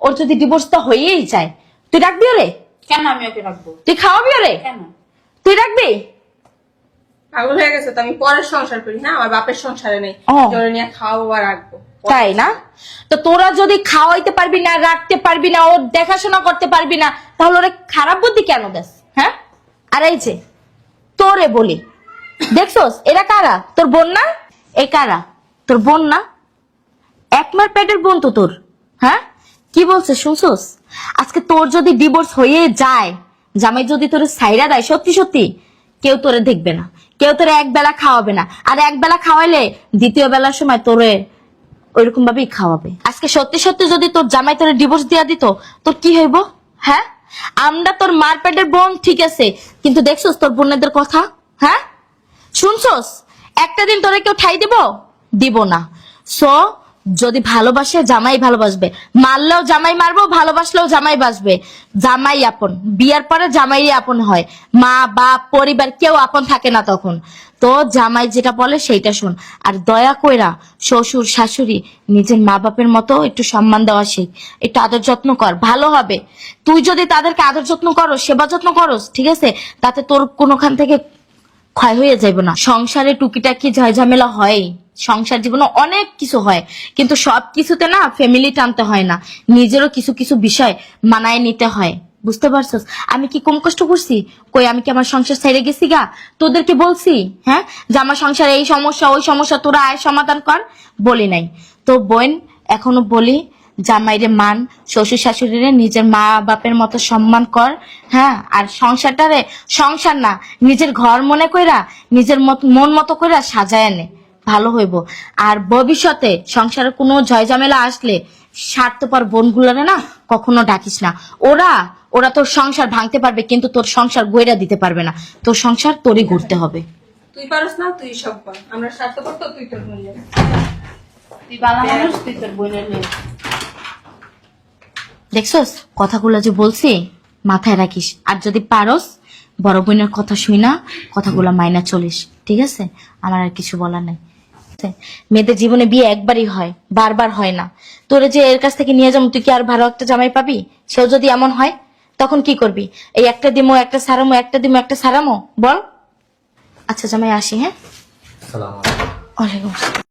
ওর যদি ডিভোর্স তো হয়েই যায়, তুই রাখবি ওরে? কেন আমি ওকে রাখবো? তুই খাওয়াবি ওরে? কেন? তুই রাখবি? পাগল হয়ে গেছে তো, আমি পরের সংসার করি না, আমার বাপের সংসারে নেই। ও। তোরে নিয়ে খাওয়াবো আর রাখবো। তাই না? তো তোরা যদি খাওয়াইতে পারবি না, রাখতে পারবি না, ওর দেখাশোনা করতে পারবি না, তাহলে ওরা খারাপ বুদ্ধি কেন দেস? হ্যাঁ? আর এই যে তোরে বলি, দেখছোস এরা কারা? তোর বোন না? এ কারা? তোর বোন না? একমার পেটের বোন তো তোর। হ্যাঁ, কি বলছে শুনছোস? আজকে তোর যদি ডিভোর্স হয়ে যায়, জামাই যদি তোর সাইরা দেয়, সত্যি সত্যি কেউ তোরে দেখবে না, কেউ তোরে এক বেলা খাওয়াবে না। আর এক বেলা খাওয়াইলে দ্বিতীয় বেলার সময় তোরে ওইরকম ভাবেই খাওয়াবে। আজকে সত্যি সত্যি যদি তোর জামাই তোরে ডিভোর্স দিয়া দিত, তোর কি হইব? হ্যাঁ, আমরা তোর মার পেটের বোন ঠিক আছে, কিন্তু দেখছোস তোর বোনেদের কথা? হ্যাঁ, শুনছোস? একটা দিন তোরে কেউ ঠাই দিব না। সো যদি ভালোবাসে জামাই ভালোবাসবে, মারলেও জামাই মারবো, ভালোবাসলেও জামাই বাসবে। জামাই আপন, বিয়ার পরে জামাই আপন হয়। মা বাপ পরিবার কেউ আপন থাকে না তখন। তো জামাই যেটা বলে সেইটা শোন। আর দয়া কইরা শ্বশুর শাশুড়ি নিজের মা বাপের মতো একটু সম্মান দেওয়া শিখ, একটু আদর যত্ন কর, ভালো হবে। তুই যদি তাদেরকে আদর যত্ন করো, সেবা যত্ন করস, ঠিক আছে, তাতে তোর কোনোখান থেকে ক্ষয় হয়ে যাইব না। সংসারে টুকিটাকি ঝামেলা হয়, সংসার জীবনে অনেক কিছু হয়, কিন্তু সব কিছুতে না ফ্যামিলি টানতে হয় না, নিজেরও কিছু কিছু বিষয় মানায় নিতে হয়। বুঝতে পারছস? আমি কি কম কষ্ট করছি? কই আমি কি আমার সংসার ছেড়ে গেছি গা? তোদেরকে বলছি হ্যাঁ যে আমার সংসারে এই সমস্যা ওই সমস্যা, তোরা আয় সমাধান কর? বলি নাই তো বোন, এখনো বলি জামাইরে মান, শ্বশুর শাশুড়িরে নিজের মা বাপের মতো সম্মান কর। হ্যাঁ, আর সংসারটারে সংসার না, নিজের ঘর মনে কইরা, নিজের মন মতো কইরা সাজায় নে, ভালো হইব। আর ভবিষ্যতে সংসারে কোনো ঝয়ঝামেলা আসলে স্বার্থপর বোনগুলোরে না কখনো ডাকিস না। ওরা ওরা তোর সংসার ভাঙতে পারবে, কিন্তু তোর সংসার গইরা দিতে পারবে না। তোর সংসার তোরই ঘুরতে হবে। তুই পারস না, তুই সব কর। আমরা স্বার্থপর তো, তুই তোর বোন যাবি। তুই ভালো মানুষ, তুই তোর বোনের মেয়ে। দেখছস কথাগুলো যে বলছি, মাথায় রাখিস। আর যদি পারস বড় বোনের কথা শুই না, কথাগুলো মাইনা চলিস, ঠিক আছে? আমার আর কিছু বলার নাই। মেয়েদের জীবনে বিয়ে একবারই হয়, বারবার হয় না। তোরে যে এর কাছ থেকে নিয়ে যাবো, তুই কি আর ভালো একটা জামাই পাবি? সেও যদি এমন হয় তখন কি করবি? এই একটা দিমো একটা সারামো, একটা দিমো একটা সারামো, বল? আচ্ছা জামাই আসি। হ্যাঁ, আসসালামু আলাইকুম। ওয়ালাইকুম আসসালাম।